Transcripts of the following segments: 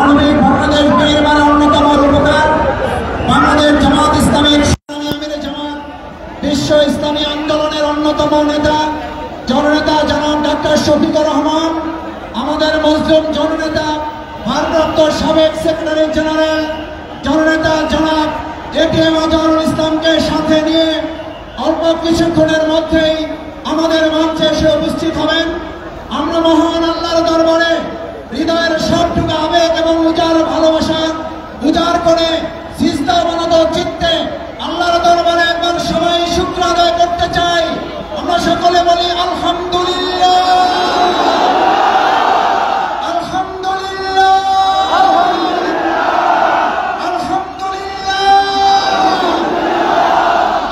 সামরিক বাংলাদেশ নির্মাণের অন্যতম রূপকার বাংলাদেশ জামাত ইসলামীর আমির জামাত বিশ্ব ইসলামী আন্দোলনের অন্যতম নেতা জননেতা জনাব ডাক্তার শফিকুর রহমান, আমাদের মজলুম জননেতা ভারপ্রাপ্ত সাবেক সেক্রেটারি জেনারেল জননেতা জনাব এটিএম আজহারুল ইসলামকে সাথে নিয়ে অল্প কিছুক্ষণের মধ্যেই আমাদের মঞ্চে এসে উপস্থিত হবেন। আমরা মহান আল্লাহর দরবারে হৃদয়ের সবটুকু আবেগ এবং উজাড় ভালোবাসা উজাড় করে সিজদা অবনত চিত্তে আল্লাহর দরবারে একবার সবাই শুকর আদায় করতে চাই। আমরা সকলে বলি আলহামদুলিল্লাহ, আলহামদুলিল্লাহ, আলহামদুলিল্লাহ,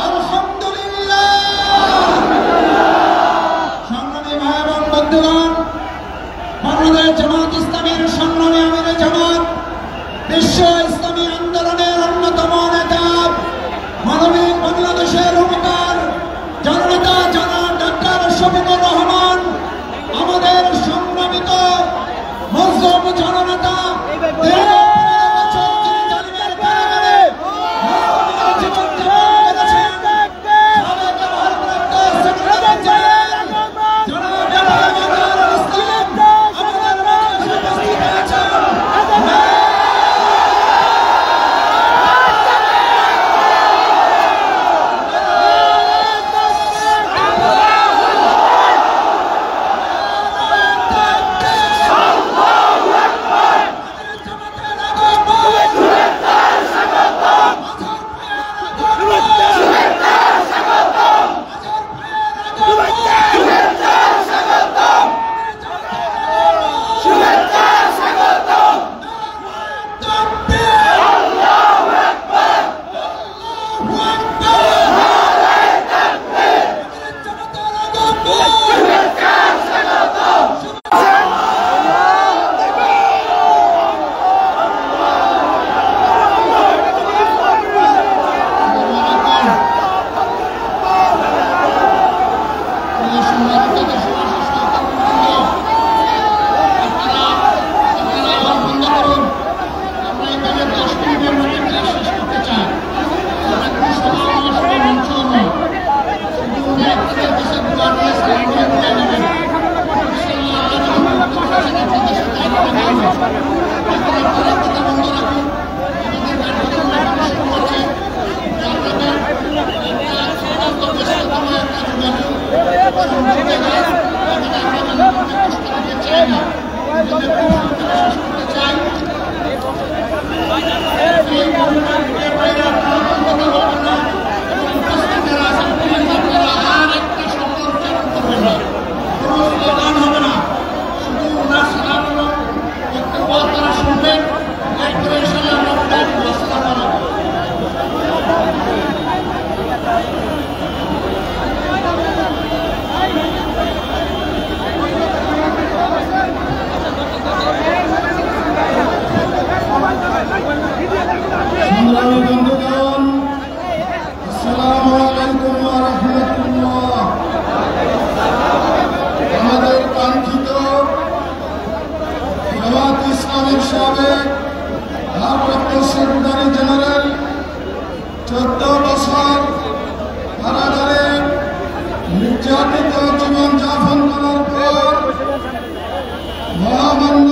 আলহামদুলিল্লাহ। সংগ্রামী ভাই এবং বন্ধুগণ, বাংলাদেশ জামাত ইসলামীর সংগ্রামী আমির জামাত বিশ্ব ইসলামী আন্দোলনের অন্যতম নেতা মানবিক বাংলাদেশের রূপকার জননেতা জনাব ডাক্তার শফিকুর রহমান, আমাদের সংগ্রামিত মজলুম জননেতা আমাদের কাঙ্ক্ষিত জামাত ইসলামের সাবেক ভারপ্রাপ্ত সেক্রেটারি জেনারেল 14 বছর কারাগারে নির্যাতিত জীবনযাপন করার পর মহামান্য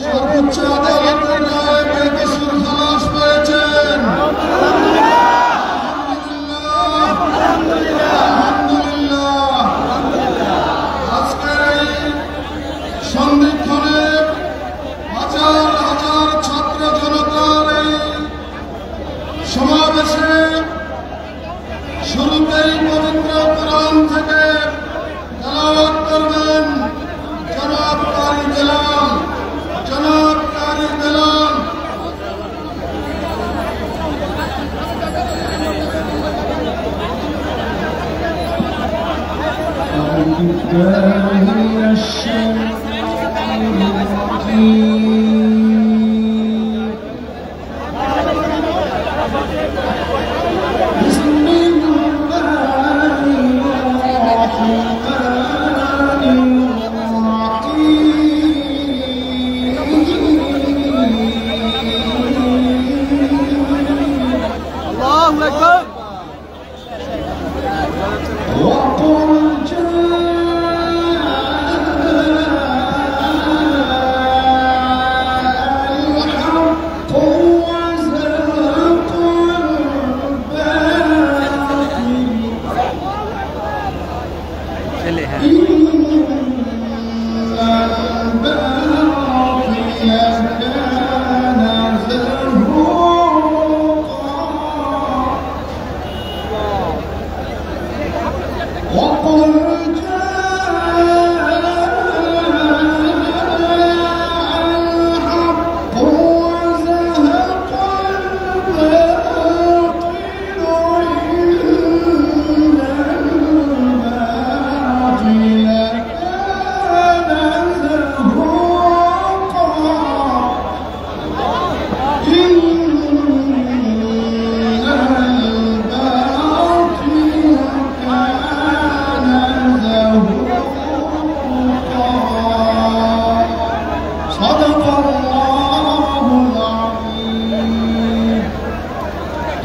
সর্বোচ্চ আদালতের রায়ে বেকসুর খালাস পেয়েছেন। আজকের এই সন্ধিক্ষণে হাজার হাজার ছাত্র জনতার এই সমাবেশে শুরুতেই পবিত্র কোরআন থেকে তেলাওয়াত করবেন জনাব কারি বেলাল, জনাব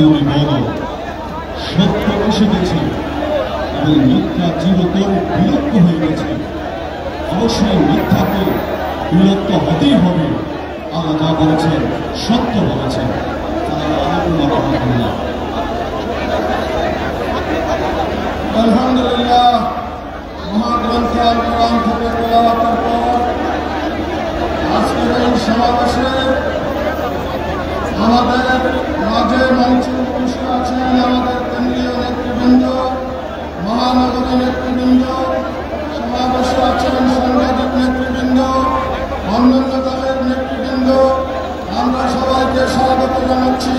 তুমি বলো সত্য এসে গেছে এবং মিথ্যা চিরতরে বিলুপ্ত হয়ে গেছে। অবশ্যই মিথ্যাকে বিলুপ্ত হতেই হবে। আল্লাহ যা বলেছেন সত্য বলেছেন। আলহামদুলিল্লাহ, মহাগ্রন্থ আল কোরআন থেকে তেলাওয়াতের পর আজকের এই সমাবেশে আমাদের মাঝে মঞ্চে বসে আছেন আমাদের কেন্দ্রীয় নেতৃবৃন্দ, মহানগরী নেতৃবৃন্দ, সমাবেশে আছেন সাংবাদিক নেতৃবৃন্দ, অন্যান্য দলের নেতৃবৃন্দ। আমরা সবাইকে স্বাগত জানাচ্ছি।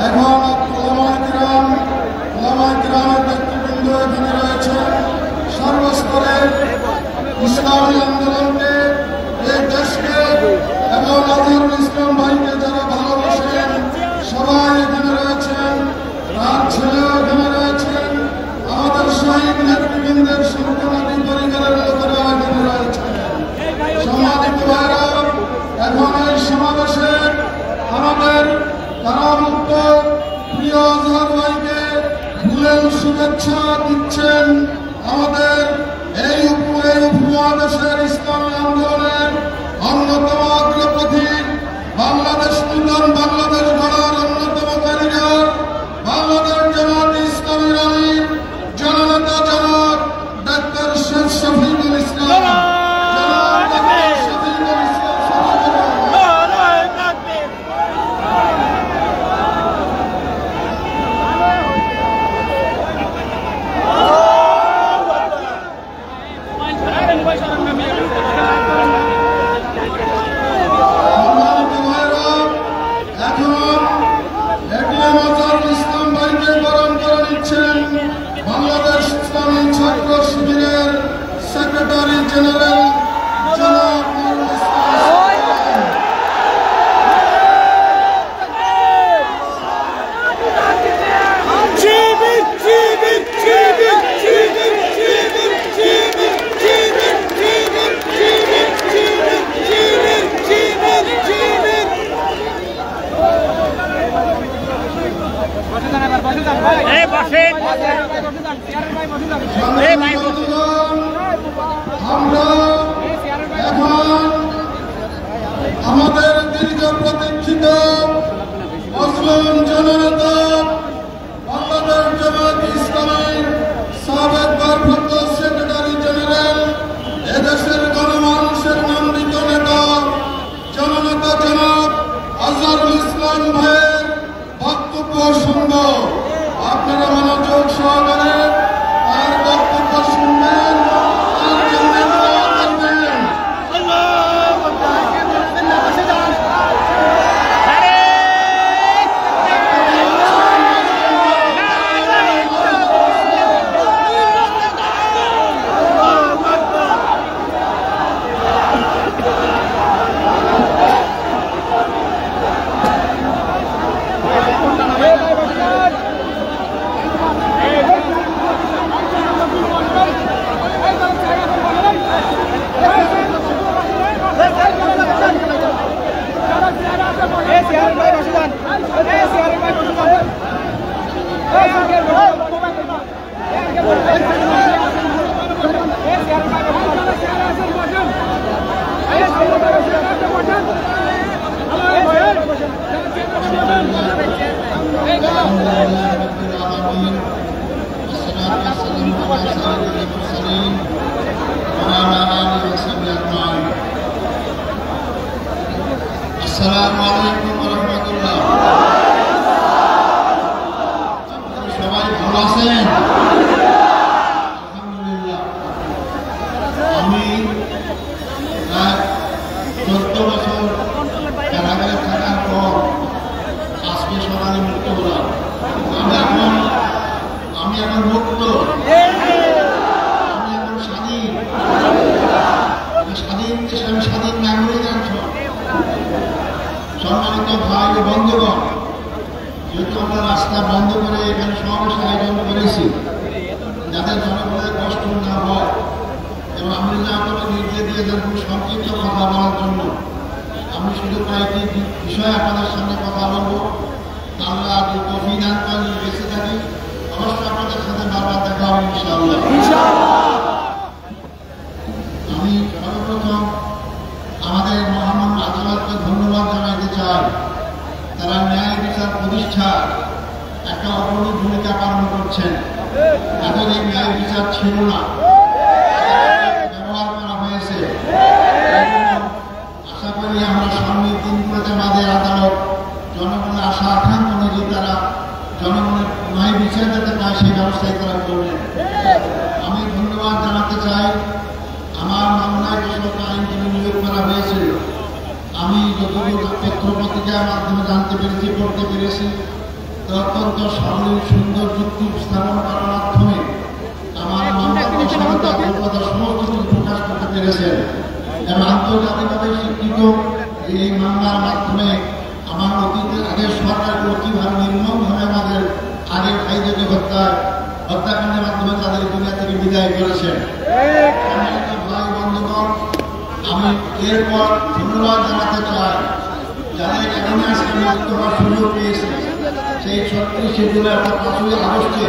এখন ওলামায়ে কিরামের নেতৃবৃন্দ এখানে রয়েছেন। সর্বস্তরের ইসলামী আন্দোলনকে, এই দেশকে এবং আজহারুল ইসলাম ভাইকে যারা ভালোবাসেন সবাই এখানে রয়েছেন। তার ছেলেও এখানে রয়েছেন। আমাদের শহীদ নেতৃবৃন্দের সন্তানাদি পরিবারের লোকেরা এখানে রয়েছেন। সম্মানিত ভাইরা, এখন এই সমাবেশে আমাদের কারামুক্ত প্রিয় আজহার ভাইকে ফুলেল শুভেচ্ছা দিচ্ছেন আমাদের এই উপমহাদেশের ইসলামী আন্দোলনের অন্যতম অগ্রপথিক, বাংলাদেশ নূতন বাংলাদেশ গড়ার অন্যতম কারিগর, বাংলাদেশ জামাত ইসলামীর আমির জননেতা জনাব ডাক্তার শেখ শফিকুল ইসলাম। বাংলাদেশ ইসলামী ছাত্র শিবিরের সেক্রেটারি জেনারেল জনাব নুরুল ইসলাম। আমরা এখন আমাদের দীর্ঘ প্রতীক্ষিত মুসলিম জননেতা বাংলাদেশ জামাত ইসলামীর সাবেক ভারপ্রাপ্ত সেক্রেটারি জেনারেল, এদেশের গণমানুষের নন্দিত নেতা জননেতা জনাব আজহারুল ইসলাম ভাইয়ের বক্তব্য শুনব। আপনারা মনোযোগ সহকারে তার বক্তব্য শুনবেন, তার জন্য দোয়া করবেন। আসসালামু আলাইকুম ওয়া রাহমাতুল্লাহ। সবাই ভালো আছেন? আলহামদুলিল্লাহ। আমি 14 বছর কারাগারে থাকার পর আজকে সকালে মুক্ত হলাম। আমি এখন মুক্ত, আমি এখন স্বাধীন। স্বাধীন দেশে আমি স্বাধীন নাগরিক। সম্মানিত ভাই ও বন্ধুগণ, যেহেতু আমরা রাস্তা বন্ধ করে এখানে সমাবেশ আয়োজন করেছি যাদের জনগণের কষ্ট না হয়, এবং আমি যদি আপনাকে নির্দেশ দিয়ে দেন খুব সংক্ষিপ্ত কথা বলার জন্য, আমি শুধু কয়েকটি বিষয়ে আপনাদের সামনে কথা বলব। আল্লাহ যত বিধান পালন বেঁচে থাকি অবশ্যই আপনাদের সাথে বারবার দেখা হবে ইনশাআল্লাহ। আমি সর্বপ্রথম আমাদের মহান আদালতকে ধন্যবাদ জানাতে চাই। তারা ন্যায় বিচার প্রতিষ্ঠার একটা অগ্রণী ভূমিকা পালন করছেন। এতদিন ন্যায় বিচার ছিল না, ব্যবহার করা হয়েছে। আশা করি আমরা সামনের দিনগুলোতে আমাদের আদালত জনগণের আশা আকাঙ্ক্ষা অনুযায়ী তারা জনগণের ন্যায় বিচার যাতে পায় সেই ব্যবস্থাই তারা করবেন। আমি ধন্যবাদ জানাতে চাই আমার মামলায় যেসব আইনজীবী নিয়োগ করা হয়েছিল, আমি যতটুকু পত্রপত্রিকার মাধ্যমে জানতে পেরেছি, পড়তে পেরেছি, অত্যন্ত সাবলীল সুন্দর যুক্তি স্থাপন করার মাধ্যমে আমার মামলার সমস্ত কিছু প্রকাশ করতে পেরেছেন এবং আন্তর্জাতিকভাবে স্বীকৃত এই মামলার মাধ্যমে আমার অতীতের আগের সরকারগুলো কীভাবে নির্মমভাবে আমাদের আগের ভাইদেরকে হত্যাকাণ্ডের মাধ্যমে তাদের দুনিয়া থেকে বিদায় করেছেন। ভাই বন্ধুগণ, আমি এরপর ধন্যবাদ জানাতে চাই যাদের এখানে আজকে মুক্ত হওয়ার সুযোগ পেয়েছে। সেই 36শে জুলাই অর্থাৎ 5ই আগস্টে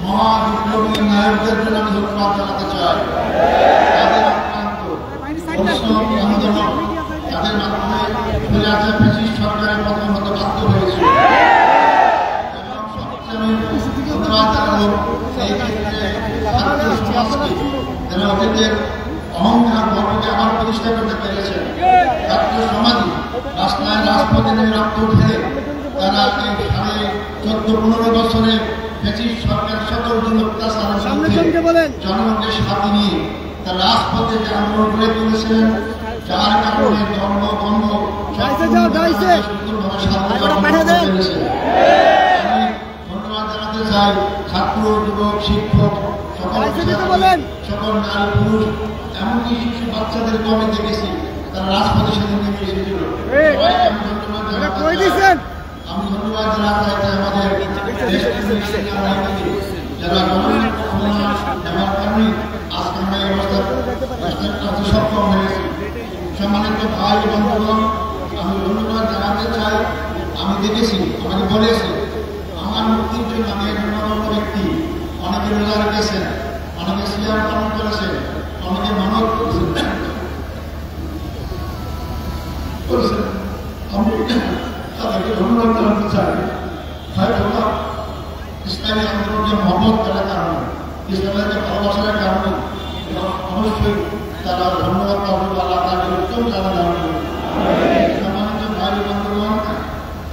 মহাবিপ্লবী নায়কদের জন্য আমি ধন্যবাদ জানাতে চাই। তাদের আক্রান্ত পরিশ্রম আন্দোলন তাদের মাধ্যমে ফ্যাসিস্ট সরকারের পতন হতে বাধ্য হয়েছিল এবং সবচেয়ে আমি ধন্যবাদ জানাবো এই ক্ষেত্রে ছাত্র সমাজকে যারা অতীতের অহংকার গর্বকে আবার প্রতিষ্ঠা করতে পেরেছেন। ছাত্র সমাজই রাস্তায় রাজপথে নেমে রক্ত ঢেলে তারা এই 14-15 বছরে ফ্যাসিস্ট সরকার সকল জনগণকে সাথে নিয়ে তার রাজপথে যে আন্দোলন গড়ে তুলেছিলেন, যার কারণে ধর্ম বর্ণ আমি ধন্যবাদ জানাতে চাই ছাত্র, যুবক, শিক্ষক, সকল নারী পুরুষ, এমনকি শিশু বাচ্চাদেরকে আমি দেখেছি তারা রাজপথে সেদিন নেমে এসেছিল। আমি ধন্যবাদ জানাতে চাই আমাদের যারা আমার কারণে আজকে আমরা এই অবস্থা সক্ষম হয়েছি। সম্মানিত ভাই বন্ধুগণ, আমি ধন্যবাদ জানাতে চাই। আমি দেখেছি, আমাকে বলেছি আমার মুক্তির জন্য আমি একজন অনন্য ব্যক্তি। অনেকে রোজা রেখেছেন, অনেকে সিয়াম পালন করেছেন, অনেকে মানব করেছেন। আমি তাদেরকে ধন্যবাদ জানাতে চাই। হয়তো ইসলামী আন্দোলনকে মহব্বত করার কারণে, ইসলামকে ভালোবাসার কারণে অবশ্যই তারা ধন্যবাদ পাবে, আল্লাহ তাদের উত্তম তারা জানাবে। সম্মানিত ভাই বন্ধুগণ,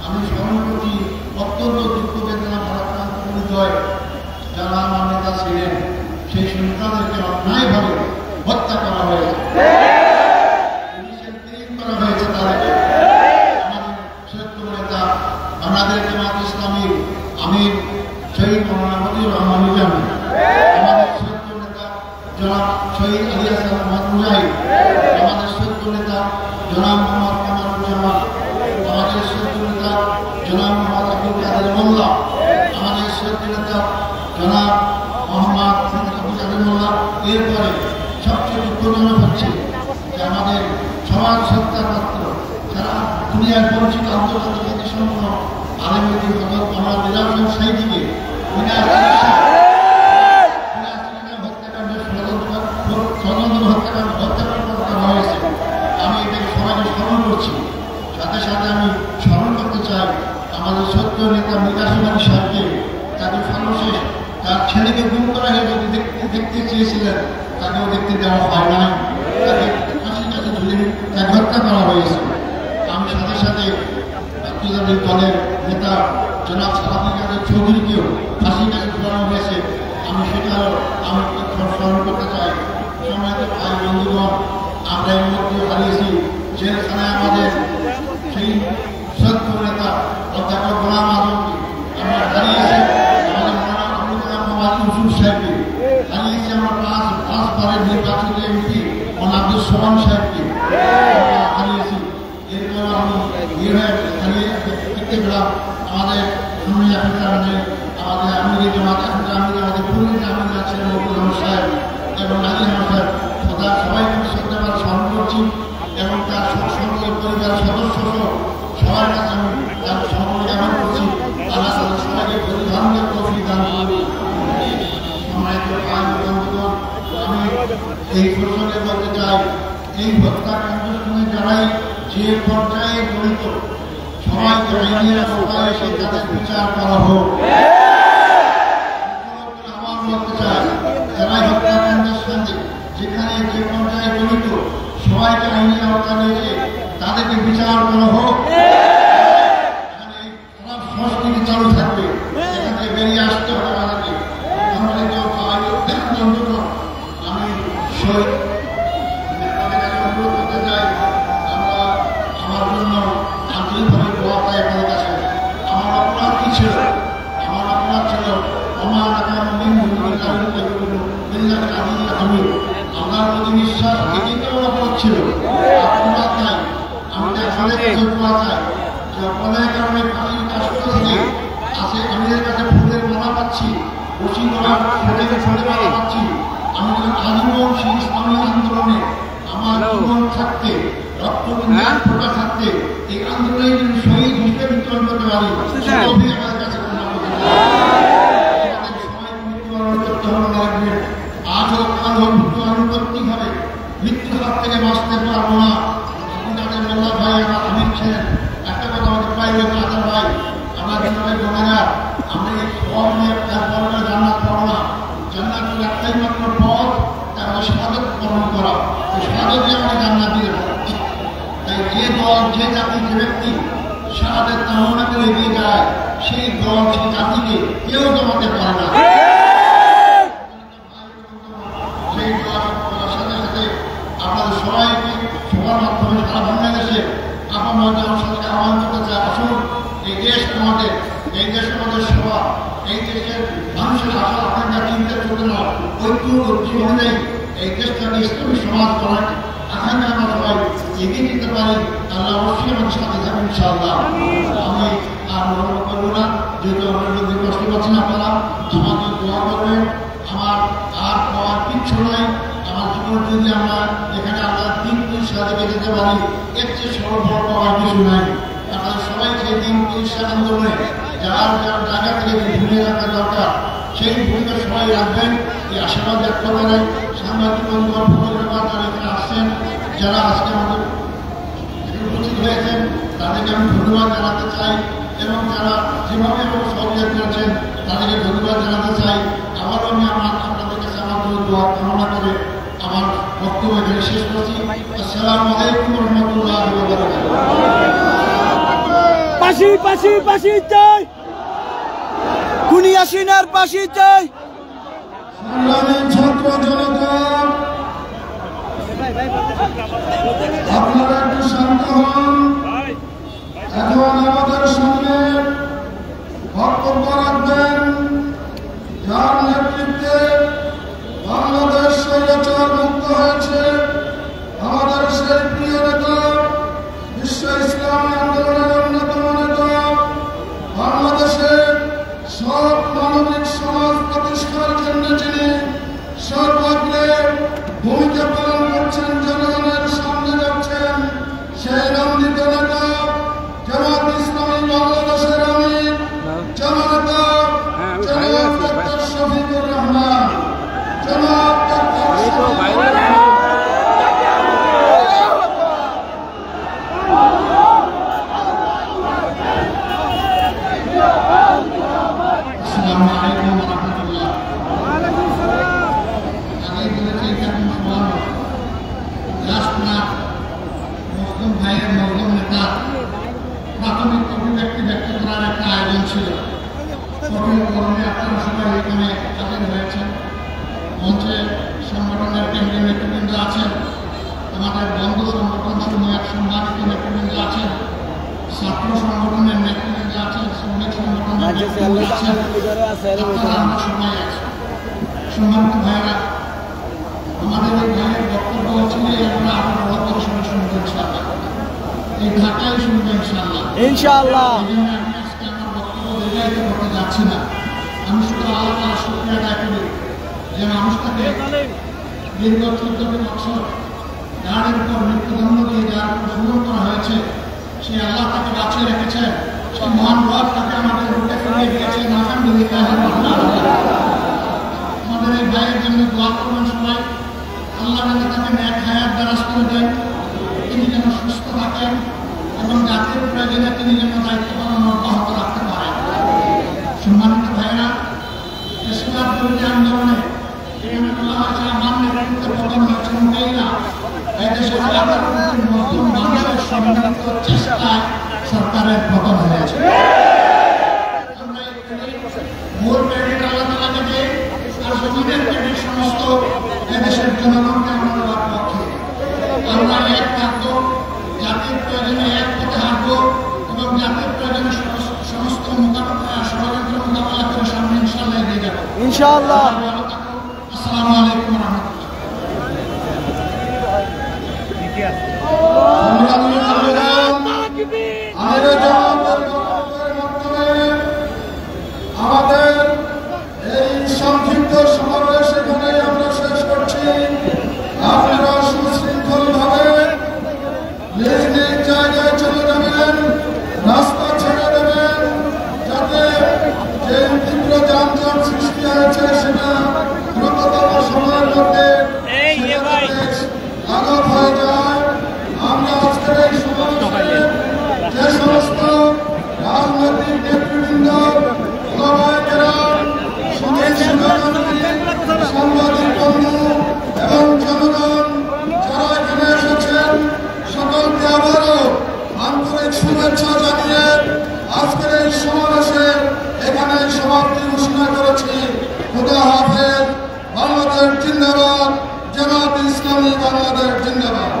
আমি স্মরণ করছি অত্যন্ত দুঃখ বেদনা ভারাক্রান্ত হৃদয় যারা আমার নেতা ছিলেন, সেই সন্তানদেরকে অন্যায়ভাবে হত্যা করা হয়েছে, করা হয়েছে তাদেরকে। আমাদের শ্রেষ্ঠ নেতা বাংলাদেশ জামাত ইসলামীর আমির শহীদ মৌলানা মতিউর রহমান নিজামী, আমাদের শ্রেষ্ঠ নেতা জনাব শহীদ আলী হাসান মুজাহিদ, আমাদের শ্রেষ্ঠ নেতা জনাব মোহাম্মদ কামারুজ্জামান, আমাদের শ্রেষ্ঠ নেতা জনাব মোহাম্মদ আব্দুল কাদের মোল্লা, আমাদের শ্রেষ্ঠ নেতা জনাব মোহাম্মদ আব্দুল কাদের মোল্লা। এরপরে সবচেয়ে দুঃখজনক হচ্ছে যে আমাদের সমাজ সত্তার মাত্র সারা দুনিয়ার পরিচিত আন্তর্জাতিক খ্যাতিসম্পন্ন আলেমী হযরত আমার নিজাম সাহেবকে হত্যাকাণ্ড করা হয়েছে। আমি এটাকে সবাইকে স্মরণ করছি। সাথে সাথে আমি স্মরণ করতে চাই আমাদের সত্য নেতা মিকাশুমারি সাহেবকে, তাকে সর্বশেষ তার ছেলেকে গুম করা হয়ে যদি দেখতে চেয়েছিলেন, তাকেও দেখতে দেওয়া হয় নাই, তাকে ফাঁসির কাছে ঝুলে তাকে হত্যা করা হয়েছে। আমি সাথে সাথে আন্তর্জাতিক দলের নেতা জনাব সালাউদ্দিন কাদের চৌধুরীকেও ফাঁসির কাছে ঝুলানো হয়েছে। আমি সেটাও আমি স্মরণ করতে চাই। সম্মানিত ভাই বন্ধুগণ, আমরা এর মধ্যে হারিয়েছি জেলখানায় আমাদের সেই সত্য নেতা অধ্যাপক গোলাম আজমকে, আমরা হারিয়েছি আমাদের মোহাম্মদ ইউসুফ সাহেবকে, হারিয়েছি আমরা পাঁচবারের নির্বাচিত এমপি আব্দুল সোমান সাহেবকে হারিয়েছি। এরপর আমি হারিয়ে দেখতে পেলাম আমাদের সামনে আমাদের আমির জামাত আমাদের পুরুষ আমির আছেন রহমান সাহেব এবং নালী সাহেব, তার সবাইকে শ্রদ্ধাবার স্মরণ করছি এবং তার সকল পরিবার সদস্য সবার কাছে আমি তার সম্পর্কে জ্ঞাপন করছি। ধর্মের তৌফিক দান করুন। সম্মানিত ভাই বন্ধুগণ, আমি এই প্রসঙ্গে বলতে চাই, এই হত্যাকাণ্ডের সঙ্গে যারাই যে পর্যায়ে জড়িত সবাইকে আইনের আওতায় এসে তাদের বিচার করা হোক। আবার বলতে চাই, যারাই হত্যাকাণ্ডের সঙ্গে যেখানে যে পর্যায়ে জড়িত সবাইকে আইনের আওতায় এসে তাদেরকে বিচার করা হোক। খারাপ সংস্কৃতি চালু থাকবে, এখান থেকে বেরিয়ে আসতে হবে আমাদেরকে। আমি অনুরোধ করতে চাই, আমরা আমার জন্য আন্তরিকভাবে দোয়া পাই আপনাদের কাছে। আমার অপরাধ কি ছিল? আমার অপরাধ ছিল আমার প্রতি বিশ্বাস, এটি তো অপরাধ ছিল। অপরাধ নাই, আমি দোয়া চাই যে অপরাধের কারণে ফাঁসির কাষ্ট থেকে আছে, আমাদের কাছে ফুলের মালা পাচ্ছি, রশি করার ফুলের মালা পাচ্ছি। আমি যখন আজীবন সেই ইসলামী আন্দোলনে আমার জীবন থাকতে, রক্তবিন্দু ফোটা থাকতে এই আন্দোলনে যদি শহীদ হিসেবে বিতরণ করতে পারি, আমাদের কাছে আজও কালো মৃত্যুবরণ করতেই হবে। মৃত্যু হাত থেকে বাঁচতে পারবো না। আপনি তাদের মোল্লা ভাই আমার আমির ছিলেন, একটা কথা আমাদের পাইবে চাচার ভাই, আমার জীবনের বোনেরা, আমরা এই সব নিয়ে তারপরে জান্নাত পাবো না। জান্নাতের একটাই মাত্র পথ, তার শাহাদাত বরণ করা। এই শাহাদাত দিয়ে আমরা জান্নাত দিয়ে দেবো। তাই যে দল, যে জাতি, যে ব্যক্তি শাহাদাত কামনা করে এগিয়ে যায়, সেই দল, সেই জাতিকে কেউ জমাতে পারে না। সেই দোয়ার সাথে সাথে আপনাদের সবাইকে সবার মাধ্যমে সারা বাংলাদেশে আপনার জনসাধারণকে আহ্বান করতে চাই, আসুন এই দেশ আমাদের, এই দেশ আমাদের সভা, এই দেশের মানুষের আশা আপনারা চিন্তা করতে না, ঐক্য অনুযায়ী এই দেশটাকে ইসলামী সমাজ করার আকাঙ্ক্ষা আমরা সবাই এগিয়ে যেতে পারি। আল্লাহ অবশ্যই আমাদের সাথে থাকবেন ইনশাআল্লাহ। আমি আর মনে করবো না, যেহেতু আমরা যদি কষ্ট পাচ্ছি না, আপনারা আমাদের দোয়া করবেন। আমার আর পাওয়ার কিচ্ছু নয়, আমার জীবন যদি আমরা এখানে আমরা 3 সালে যেতে পারি, এর চেয়ে সরল পাওয়ার কিছু নাই। আপনারা সবাই সেই 3 আন্দোলনে যার যার জায়গা থেকে ভূমিকা রাখা দরকার, সেই ভূমিকা সবাই রাখবেন। এই আশীর্বাদ ব্যক্ত করে সাংবাদিক বন্ধুগণ, ফটোগ্রাফার যারা এখানে আসছেন, যারা আজকে আমাদের উপস্থিত হয়েছেন, তাদেরকে আমি ধন্যবাদ জানাতে চাই, এবং যারা যেভাবে আমাকে সহযোগিতা করেছেন তাদেরকে ধন্যবাদ জানাতে চাই। আবারও আমি আপনাদের কাছে আমার দোয়া কামনা করে আমার বক্তব্য এখানে শেষ করছি। আসসালামু আলাইকুম ওয়া রাহমাতুল্লাহি ওয়া বারাকাতুহু। পাশি পাশি পাশি চাই, দুনিয়াসিনার পাশি চাই। সংগ্রামী ছাত্র জনতা, আপনারা একটু শান্ত হন। এখন আমাদের সামনে বক্তব্য রাখবেন যার নেতৃত্বে বাংলাদেশ স্বৈরাচার মুক্ত হয়েছে, আমাদের সেই প্রিয় নেতা, বিশ্ব ইসলামী আন্দোলনের অন্যতম নেতা, বাংলাদেশের সব মানবিক সমাজ প্রতিষ্ঠার জন্য যিনি সর্বাগ্রে ভূমিকা পালন করছেন, জনগণের সামনে যাচ্ছেন, সেই নন্দিত নেতা জামাত ইসলামী বাংলাদেশের আমির জননেতা জনাব ডক্টর শফিকুর রহমান। জনাব ডক্টর আসসালামু আলাইকুম ওয়া রাহমাতুল্লাহ। আমি বলেছি কেমন সবার রাষ্ট্রনাথ মজলুম ভাইয়ের মজলুম নেতা প্রাথমিক অভিব্যক্তি ব্যক্ত করার একটা আয়োজন ছিল। কঠিন গরমে আপনারা সবাই এখানে হাজির হয়েছেন। মঞ্চে সংগঠনের কেন্দ্রীয় নেতৃবৃন্দ আছেন, আমাদের বন্ধু সংগঠন সমূহের সম্মানিত নেতৃবৃন্দ আছেন, ছাত্র সংগঠনের নেতৃবৃন্দ আছেন, শ্রমিক সংগঠনের নেতৃবৃন্দ আছেন, আমরা সবাই আছি। সম্মানিত ভাইয়েরা, আমাদের এই ভাইয়ের বক্তব্য ছিল আমরা আরো বড় করে শুনবো ইনশাআল্লাহ, এই ঢাকায় শুনবো ইনশাআল্লাহ ইনশাআল্লাহ। আমি আজকে আমার বক্তব্য দীর্ঘায়িত করতে যাচ্ছি না। আমি শুধু আল্লাহ শুকরিয়া আদায় করি যে মানুষটাকে দীর্ঘ 14 বছর গাড়ির উপর মৃত্যুদণ্ড দিয়ে যার উপর জুলুম করা হয়েছে, সে আল্লাহ তাকে বাঁচিয়ে রেখেছেন। সেই মহান রব তাকে আমাদের রূপে সবাইকে দিয়েছেন, আলহামদুলিল্লাহ। আমাদের এই ভাইয়ের জন্য দোয়া করবেন সবাই, আল্লাহ যেন তাকে নেক হায়াত দারাজ করে দেন, তিনি যেন সুস্থ থাকেন এবং জাতির প্রয়োজনে তিনি যেন দায়িত্ব পালন অব্যাহত রাখতে পারেন। সম্মানিত ভাইরা, ইসলাম বিরোধী আন্দোলনে এখানে বলা হয়েছে আমার নেতৃত্বে পতন হয়েছে মোটেইনা, এদেশের নতুন মানুষের সম্মিলিত চেষ্টায় সরকারের পতন হয়েছে। আমরা মূল ক্রেডিট আল্লাহ তাআলাকে দিই, আর জমিনের ক্রেডিট সমস্ত এদেশের জনগণকে আমরা দেওয়ার পক্ষে। আমরা এক থাকবো, জাতির প্রয়োজনে এক পথে হাঁটবো এবং জাতির প্রয়োজনে সমস্ত ষড়যন্ত্র মোকাবেলা করে সামনে ইনশাআল্লাহ এগিয়ে যাবো ইনশাআল্লাহ। আসসালামু আলাইকুম ওয়া রাহমাতুল্লাহ। আমাদের এই সংক্ষিপ্ত সমাবেশ এখানে আমরা শেষ করছি। আপনারা সুশৃঙ্খল ভাবে নিজ নিজ জায়গায় চলে যাবেন, রাস্তা ছেড়ে দেবেন, যাতে যে তীব্র যানজট সৃষ্টি হয়েছে সেটা দ্রুততম সময়ের মধ্যে লাঘব হয়ে যায়। আমরা আজকের এই সমাবেশে যে সমস্ত রাজনৈতিক নেতৃবৃন্দ, সাংবাদিক বন্ধু এবং জনগণ যারা এখানে এসেছেন, সকলকে আবারও আন্তরিক শুভেচ্ছা জানিয়ে আজকের এই সমাবেশে এখানে সমাপ্তি ঘোষণা করেছি। খুদা হাফেজ। বাংলাদেশ জিন্দাবাদ। জামাত ইসলামী বাংলাদেশ জিন্দাবাদ।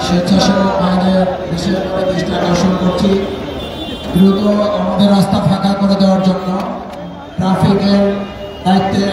স্বেচ্ছাসেবক ভাইদের বিশেষভাবে দৃষ্টি আকর্ষণ করছি, দ্রুত আমাদের রাস্তা ফাঁকা করে দেওয়ার জন্য ট্রাফিকের দায়িত্বে